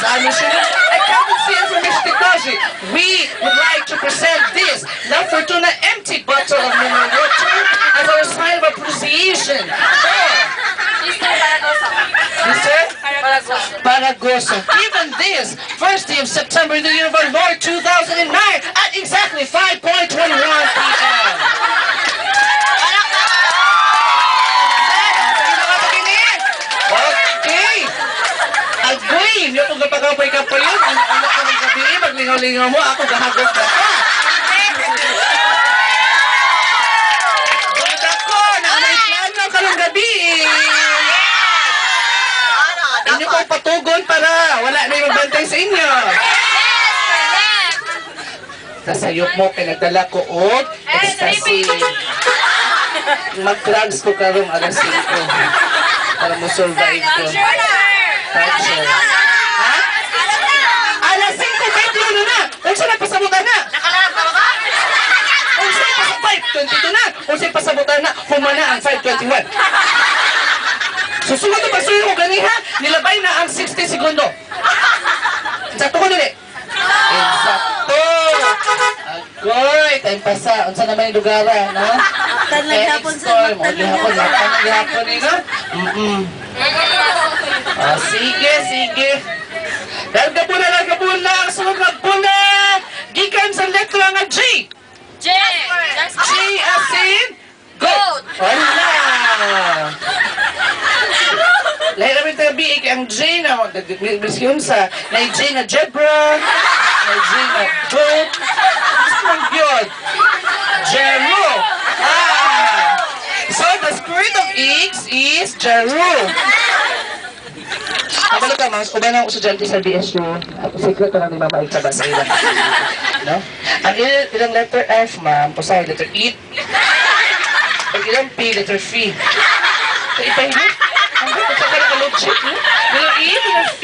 this. Accountancy Information Technology. We would like to present this, La Fortuna empty bottle of mineral water as our sign of appreciation. Mr. Paragoso. Given this, first day of September in the year of our Lord 2009 at exactly 5:21 p.m. Okay. Agoy, yung kung kapag-apay ka pa yun, ang anak ka ng gabi, maglingaw-lingaw mo, ako gahagos na ka. Good ako, na may plano ka ng gabi. Inyo pong patugon para wala na yung magbantay sa inyo. Kasayop mo, pinagdala ko o ecstasy. Mag-drugs ko karong alas 5 para mo survive ko. Voucher. Ha? Alas 5, 21 na! Huwag siya nagpasabutan na! Huwag siya nagpasabutan 5:22 na! Huwag siya nagpasabutan na! Humana ang 5:21. Susunod na pasuyo ko ganiha, nilabay na ang 60 segundo. Insakto ko dili. Insakto. Agoy, time pasa. Unsa naman yung lugar, no? Tanlang hapon sa Mo gihapon, gihapon ni no? Sige, sige. Lagabuna ang sunod na bula. Gikan sa letra nga G. J. G as in goat. Wala. Lahat namin tabi, ang J na, miski sa, na J na zebra, na J na goat, gusto mong yun, Jeru. So, the square of X is Jeru. Kabalo ka, mas, uban ang estudyante sa BSU, secret lang ni Mama Ika ba sa ilang, no? Ang ilang letter F, ma'am, pusay, letter E, ang ilang P, letter F. So, ipahimik. Ang dito sa kalog-check, no? Yung E, yung F.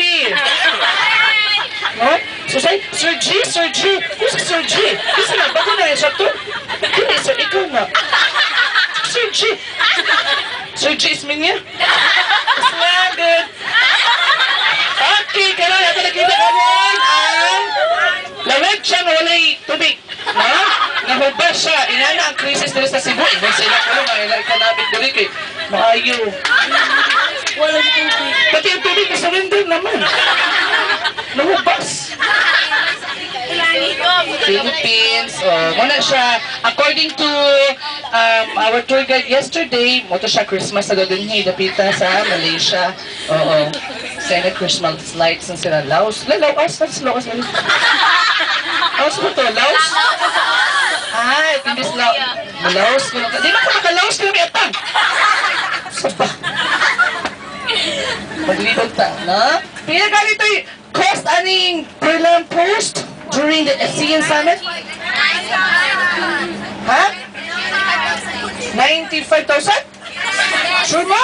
No? So, say, Sir G, Sir G. Who's Sir G? Kasi na, bago na yun siya to. Hindi, Sir, ikaw na. Sir G. Sir G is minya. Slanted. Okay, kaya natin nakita ka mo ang lamig siya na walay tubig. No? Nahubas siya. Inana ang krisis nila sa Cebu. Ibang sila ko lang, ay economic dali kay maayo. Walang tubig. Pati yung tubig na surrender naman. Nahubas. Philippines. Muna siya, according to our tour guide yesterday, mo to siya Christmas na doon dapita sa Malaysia. Oo. Sana Christmas lights ng sila. Laos. Laos? That's Laos. Laos ba to? Laos? Ay, hindi sila. Laos. Di ba ka maka-Laos ka namin atang? Saba. Maglibog ta, no? Pina ganito yung cost aning per lamp post during the ASEAN Summit? Ha? 95,000? Sure mo?